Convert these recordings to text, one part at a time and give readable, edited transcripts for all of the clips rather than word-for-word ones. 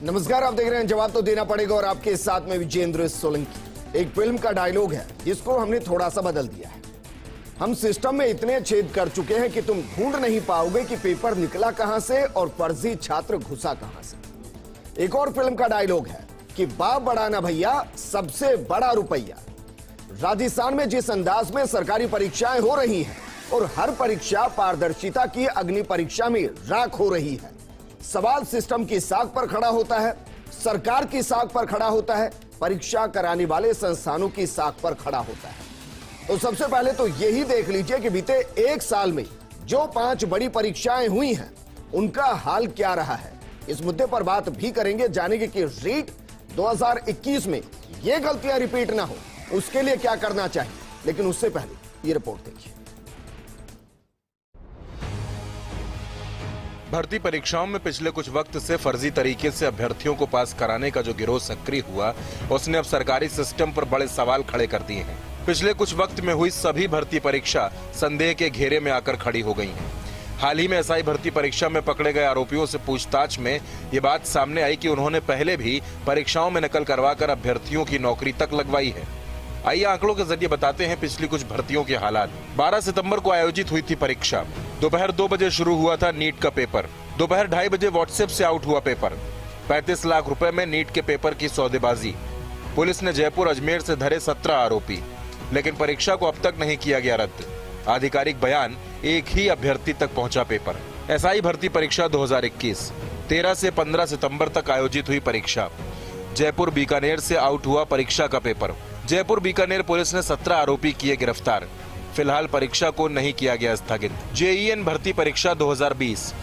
नमस्कार, आप देख रहे हैं जवाब तो देना पड़ेगा और आपके साथ में विजेंद्र सोलंकी। एक फिल्म का डायलॉग है जिसको हमने थोड़ा सा बदल दिया है। हम सिस्टम में इतने छेद कर चुके हैं कि तुम ढूंढ नहीं पाओगे कि पेपर निकला कहां से और फर्जी छात्र घुसा कहां से। एक और फिल्म का डायलॉग है कि बाप बड़ा ना भैया, सबसे बड़ा रुपया। राजस्थान में जिस अंदाज में सरकारी परीक्षाएं हो रही हैं और हर परीक्षा पारदर्शिता की अग्नि परीक्षा में राख हो रही है, सवाल सिस्टम की साख पर खड़ा होता है, सरकार की साख पर खड़ा होता है, परीक्षा कराने वाले संस्थानों की साख पर खड़ा होता है। तो सबसे पहले तो यही देख लीजिए कि बीते एक साल में जो 5 बड़ी परीक्षाएं हुई हैं उनका हाल क्या रहा है। इस मुद्दे पर बात भी करेंगे, जानेंगे कि रीट 2021 में ये गलतियां रिपीट ना हो उसके लिए क्या करना चाहिए। लेकिन उससे पहले ये रिपोर्ट देखिए। भर्ती परीक्षाओं में पिछले कुछ वक्त से फर्जी तरीके से अभ्यर्थियों को पास कराने का जो गिरोह सक्रिय हुआ, उसने अब सरकारी सिस्टम पर बड़े सवाल खड़े कर दिए हैं। पिछले कुछ वक्त में हुई सभी भर्ती परीक्षा संदेह के घेरे में आकर खड़ी हो गई हैं। हाल ही में एसआई भर्ती परीक्षा में पकड़े गए आरोपियों से पूछताछ में ये बात सामने आई कि उन्होंने पहले भी परीक्षाओं में नकल करवाकर अभ्यर्थियों की नौकरी तक लगवाई है। आइए आंकड़ों के जरिए बताते हैं पिछली कुछ भर्तियों के हालात। 12 सितंबर को आयोजित हुई थी परीक्षा। दोपहर 2 बजे शुरू हुआ था नीट का पेपर। दोपहर 2:30 बजे व्हाट्सएप से आउट हुआ पेपर। 35 लाख रुपए में नीट के पेपर की सौदेबाजी। पुलिस ने जयपुर अजमेर से धरे 17 आरोपी, लेकिन परीक्षा को अब तक नहीं किया गया रद्द। आधिकारिक बयान, एक ही अभ्यर्थी तक पहुंचा पेपर। एसआई भर्ती परीक्षा 2021 13 से 15 सितंबर तक आयोजित हुई परीक्षा। जयपुर बीकानेर से आउट हुआ परीक्षा का पेपर। जयपुर बीकानेर पुलिस ने 17 आरोपी किए गिरफ्तार। फिलहाल परीक्षा को नहीं किया गया स्थगित। जेईएन भर्ती परीक्षा 2020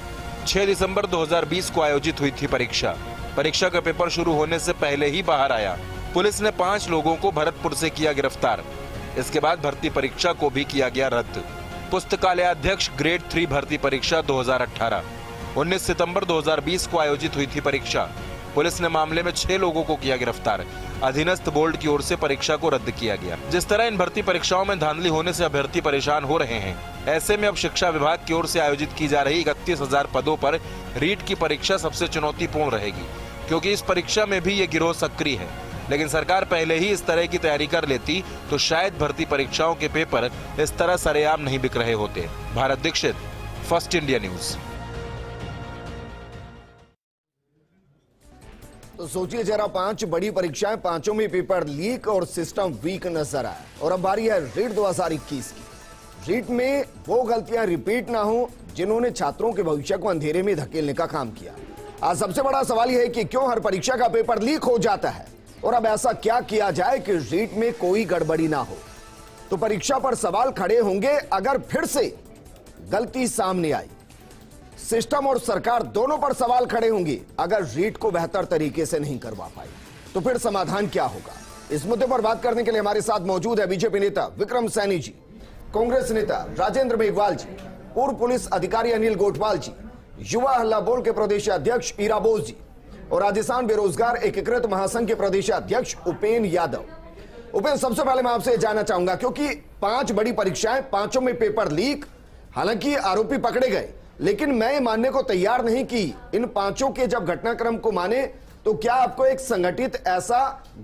6 दिसंबर 2020 को आयोजित हुई थी परीक्षा। परीक्षा का पेपर शुरू होने से पहले ही बाहर आया। पुलिस ने 5 लोगों को भरतपुर से किया गिरफ्तार। इसके बाद भर्ती परीक्षा को भी किया गया रद्द। पुस्तकालयाध्यक्ष ग्रेड 3 भर्ती परीक्षा 2018 19 सितंबर 2020 को आयोजित हुई थी परीक्षा। पुलिस ने मामले में 6 लोगों को किया गिरफ्तार। अधीनस्थ बोर्ड की ओर से परीक्षा को रद्द किया गया। जिस तरह इन भर्ती परीक्षाओं में धांधली होने से अभ्यर्थी परेशान हो रहे हैं, ऐसे में अब शिक्षा विभाग की ओर से आयोजित की जा रही 31,000 पदों पर रीट की परीक्षा सबसे चुनौतीपूर्ण रहेगी, क्योंकि इस परीक्षा में भी ये गिरोह सक्रिय है। लेकिन सरकार पहले ही इस तरह की तैयारी कर लेती तो शायद भर्ती परीक्षाओं के पेपर इस तरह सरेआम नहीं बिक रहे होते। Bharat Dikshit, first India news. तो सोचिए जरा, 5 बड़ी परीक्षाएं, 5 में पेपर लीक और सिस्टम वीक नजर आया। और अब बारी है रीट 2021 की। रीट में वो गलतियां रिपीट ना हो जिन्होंने छात्रों के भविष्य को अंधेरे में धकेलने का काम किया। आज सबसे बड़ा सवाल यह है कि क्यों हर परीक्षा का पेपर लीक हो जाता है और अब ऐसा क्या किया जाए कि रीट में कोई गड़बड़ी ना हो। तो परीक्षा पर सवाल खड़े होंगे अगर फिर से गलती सामने आई। सिस्टम और सरकार दोनों पर सवाल खड़े होंगे अगर रीट को बेहतर तरीके से नहीं करवा पाई। तो फिर समाधान क्या होगा? इस मुद्दे पर बात करने के लिए हमारे साथ मौजूद है बीजेपी नेता विक्रम सैनी जी, कांग्रेस नेता राजेंद्र मेघवाल जी, पूर्व पुलिस अधिकारी अनिल गोठवाल जी, युवा हल्ला बोल के प्रदेश अध्यक्ष ईरा बोस जी और राजस्थान बेरोजगार एकीकृत महासंघ के प्रदेश अध्यक्ष उपेन यादव। उपेन, सबसे पहले मैं आपसे जानना चाहूंगा, क्योंकि 5 बड़ी परीक्षाएं, 5 में पेपर लीक, हालांकि आरोपी पकड़े गए, लेकिन मैं ये मानने को तैयार नहीं कि इन 5 के जब घटनाक्रम को माने तो क्या आपको एक संगठित ऐसा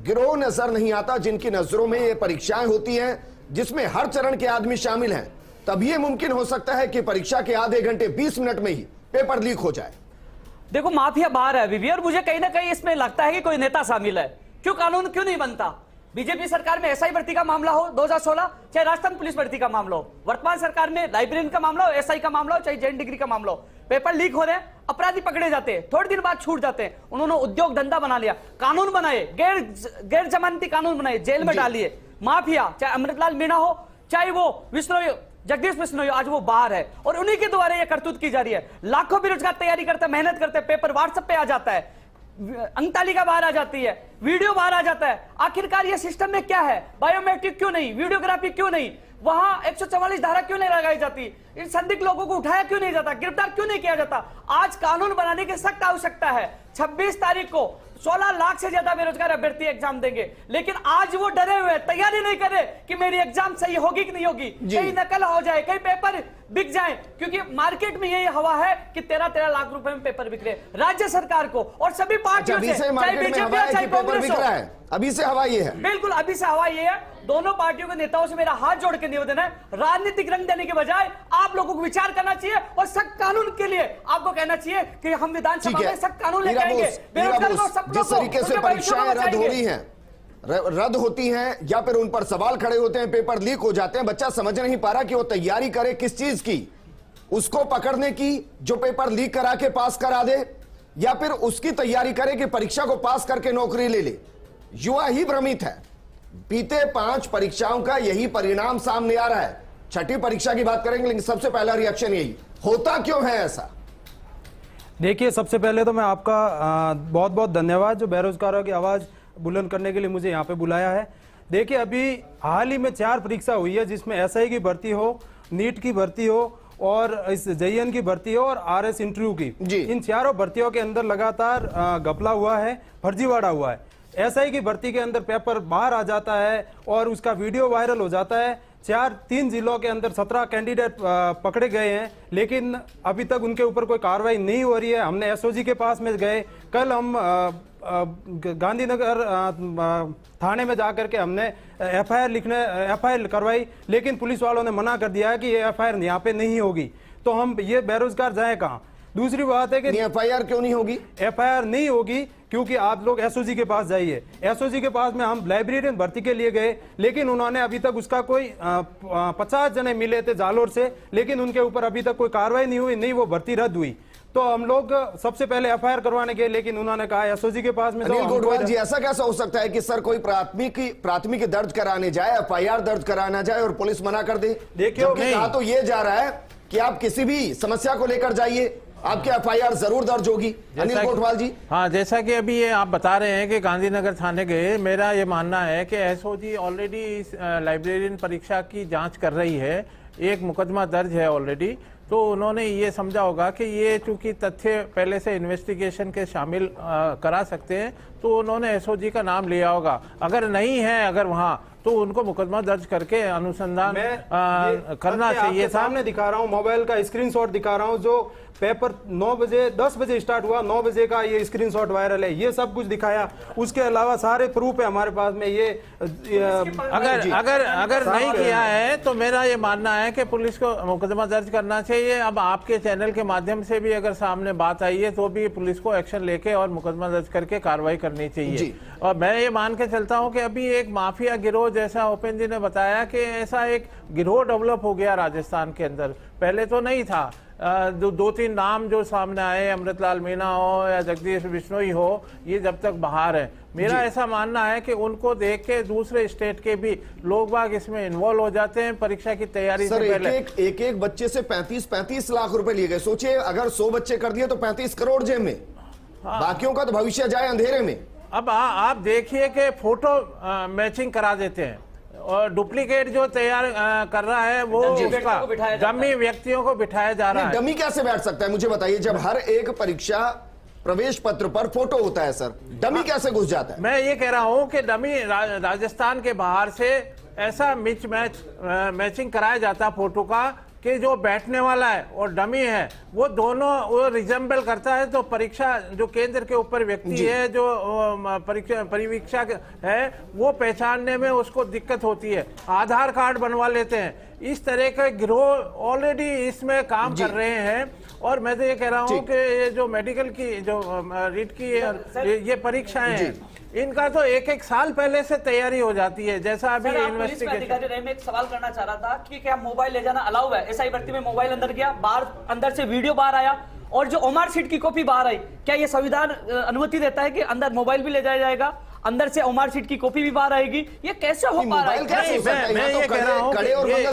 गिरोह नजर नहीं आता जिनकी नजरों में ये परीक्षाएं होती हैं जिसमें हर चरण के आदमी शामिल हैं? तब ये मुमकिन हो सकता है कि परीक्षा के आधे घंटे 20 मिनट में ही पेपर लीक हो जाए। देखो, माफिया बाहर है अभी, और मुझे कहीं ना कहीं इसमें लगता है कि कोई नेता शामिल है। क्यों कानून क्यों नहीं बनता? बीजेपी सरकार में एसआई भर्ती का मामला हो 2016, चाहे राजस्थान पुलिस भर्ती का मामला हो, वर्तमान सरकार में लाइब्रेरियन का मामला हो, एसआई का मामला हो, चाहे जैन डिग्री का मामला हो, पेपर लीक हो रहे हैं, अपराधी पकड़े जाते हैं, थोड़े दिन बाद छूट जाते हैं। उन्होंने उद्योग धंधा बना लिया, कानून बनाए, गैर जमानती कानून बनाए, जेल में डालिए। माफिया, चाहे अमृतलाल मीणा हो, चाहे वो जगदीश बिश्नोई, आज वो बाहर है और उन्हीं के द्वारा ये करतूत की जा रही है। लाखों बेरोजगार तैयारी करते, मेहनत करते, पेपर व्हाट्सएप पे आ जाता है, अंकतालिका बाहर आ जाती है, वीडियो बाहर आ जाता है। आखिरकार ये सिस्टम में क्या है? बायोमेट्रिक क्यों नहीं, वीडियोग्राफी क्यों नहीं, वहां 144 धारा क्यों नहीं लगाई जाती, इन संदिग्ध लोगों को उठाया क्यों नहीं जाता, गिरफ्तार क्यों नहीं किया जाता? आज कानून बनाने की सख्त आवश्यकता है। 26 तारीख को 16 लाख से ज्यादा बेरोजगार अभ्यर्थी एग्जाम देंगे, लेकिन आज वो डरे हुए, तैयारी नहीं करे कि मेरी एग्जाम सही होगी कि नहीं होगी, कहीं नकल हो जाए, कहीं पेपर बिक जाए, क्योंकि मार्केट में यही हवा है कि 13-13 लाख रुपए में पेपर बिक रहे। राज्य सरकार को और सभी पार्टियों से, चाहे बीजेपी हो चाहे कांग्रेस हो, अभी से हवा ये है, बिल्कुल अभी से हवा ये है। दोनों पार्टियों के नेताओं से मेरा हाथ जोड़ के निवेदन है, राजनीतिक रंग देने के बजाय आप लोगों को विचार करना चाहिए और सख्त कानून के लिए आपको कहना चाहिए कि हम विधानसभा में सख्त कानून लेके आएंगे। जिस तरीके से परीक्षाएं रद्द हो रही हैं, रद्द होती हैं या फिर उन पर सवाल खड़े होते हैं, पेपर लीक हो जाते हैं, बच्चा समझ नहीं पा रहा कि वो तैयारी करे किस चीज की, उसको पकड़ने की जो पेपर लीक करा के पास करा दे, या फिर उसकी तैयारी करे कि परीक्षा को पास करके नौकरी ले ले। युवा ही भ्रमित है। बीते 5 परीक्षाओं का यही परिणाम सामने आ रहा है। छठी परीक्षा की बात करेंगे, लेकिन सबसे पहला रिएक्शन यही, होता क्यों है ऐसा? देखिए, सबसे पहले तो मैं आपका बहुत बहुत धन्यवाद जो बेरोजगारों की आवाज़ बुलंद करने के लिए मुझे यहाँ पे बुलाया है। देखिए, अभी हाल ही में 4 परीक्षा हुई है जिसमें एसआई की भर्ती हो, नीट की भर्ती हो और इस जेईएन की भर्ती हो और आरएस इंटरव्यू की। इन चारों भर्तियों के अंदर लगातार घपला हुआ है, फर्जीवाड़ा हुआ है। एसआई की भर्ती के अंदर पेपर बाहर आ जाता है और उसका वीडियो वायरल हो जाता है। 3 जिलों के अंदर 17 कैंडिडेट पकड़े गए हैं, लेकिन अभी तक उनके ऊपर कोई कार्रवाई नहीं हो रही है। हमने एसओजी के पास में गए, कल हम गांधीनगर थाने में जाकर के हमने एफआईआर करवाई, लेकिन पुलिस वालों ने मना कर दिया है कि ये एफआईआर यहाँ पे नहीं होगी। तो हम ये बेरोजगार जाए कहाँ? दूसरी बात है कि एफआईआर क्यों नहीं होगी? एफआईआर नहीं होगी क्योंकि आप लोग एसओजी के पास जाइए। एसओजी के पास में हम लाइब्रेरियन भर्ती के लिए गए, लेकिन उन्होंने अभी तक उसका कोई 50 जने मिले थे जालोर से, लेकिन उनके ऊपर अभी तक कोई कार्रवाई नहीं हुई, नहीं वो भर्ती रद्द हुई। तो हम लोग सबसे पहले एफआईआर करवाने गए, लेकिन उन्होंने कहा एसओजी के पास में अनिल गोठवाल जी, ऐसा कैसा हो सकता है कि सर कोई प्राथमिकी दर्ज कराने जाए, एफआईआर दर्ज कराना जाए और पुलिस मना कर दे? देखिए, कहा तो ये जा रहा है कि आप किसी भी समस्या को लेकर जाइए, आपके एफआईआर जरूर दर्ज होगी। अनिल गोठवाल जी, हाँ, जैसा कि अभी ये आप बता रहे हैं कि गांधीनगर थाने गए, मेरा ये मानना है कि एसओजी ऑलरेडी इस लाइब्रेरियन परीक्षा की जांच कर रही है, एक मुकदमा दर्ज है ऑलरेडी। तो उन्होंने ये समझा होगा कि ये चूंकि तथ्य पहले से इन्वेस्टिगेशन के शामिल करा सकते हैं, तो उन्होंने एसओजी का नाम लिया होगा। अगर नहीं है, अगर वहाँ, तो उनको मुकदमा दर्ज करके अनुसंधान करना चाहिए। सामने दिखा रहा हूँ, मोबाइल का स्क्रीनशॉट दिखा रहा हूँ, जो पेपर 10 बजे स्टार्ट हुआ, 9 बजे का ये स्क्रीनशॉट वायरल है, ये सब कुछ दिखाया। उसके अलावा सारे प्रूफ है हमारे पास में। ये अगर नहीं किया है तो मेरा ये मानना है कि पुलिस को मुकदमा दर्ज करना चाहिए। अब आपके चैनल के माध्यम से भी अगर सामने बात आई है तो भी पुलिस को एक्शन लेके और मुकदमा दर्ज करके कार्रवाई करनी चाहिए। और मैं ये मान के चलता हूँ कि अभी एक माफिया गिरोह, जैसा ओपन जी ने बताया कि ऐसा एक गिरोह डेवलप हो गया राजस्थान के अंदर, पहले तो नहीं था। 2-3 नाम जो सामने आए, अमृतलाल मीणा हो या जगदीश बिश्नोई हो, ये जब तक बाहर है, मेरा ऐसा मानना है कि उनको देख के दूसरे स्टेट के भी लोग बाग इसमें इन्वॉल्व हो जाते हैं परीक्षा की तैयारी से पहले। एक बच्चे से 35 लाख रुपए लिए गए। सोचिए, अगर 100 बच्चे कर दिए तो 35 करोड़ जेब में। बाकियों का तो भविष्य जाए अंधेरे में। अब आप देखिए कि फोटो मैचिंग करा देते हैं और डुप्लीकेट जो तैयार कर रहा है वो उसका डमी व्यक्तियों को बिठाया जा रहा है। डमी कैसे बैठ सकता है, मुझे बताइए? जब हर एक परीक्षा प्रवेश पत्र पर फोटो होता है सर, डमी कैसे घुस जाता है? मैं ये कह रहा हूं कि डमी राजस्थान के बाहर से ऐसा मैचिंग कराया जाता फोटो का कि जो बैठने वाला है और डमी है वो दोनों वो रिजेंबल करता है। तो परीक्षा जो केंद्र के ऊपर व्यक्ति है, जो परिवीक्षक है, वो पहचानने में उसको दिक्कत होती है। आधार कार्ड बनवा लेते हैं। इस तरह के गिरोह ऑलरेडी इसमें काम कर रहे हैं। और मैं तो ये कह रहा हूँ कि ये जो मेडिकल की जो रीट की ये परीक्षाएं हैं, इनका तो एक साल पहले से तैयारी हो जाती है। जैसा अभी इन्वेस्टिगेशन में एक सवाल करना चाह रहा था कि क्या मोबाइल ले जाना अलाउ है? एसआई भर्ती में मोबाइल अंदर गया, बाहर अंदर से वीडियो बाहर आया और जो ओमार शीट की कॉपी बाहर आई, क्या ये संविधान अनुमति देता है कि अंदर मोबाइल भी ले जाया जाएगा, अंदर से ओमार शीट की कॉपी भी बाहर आएगी? ये कैसे हो पा रहा है? मैं ये कह रहा हूँ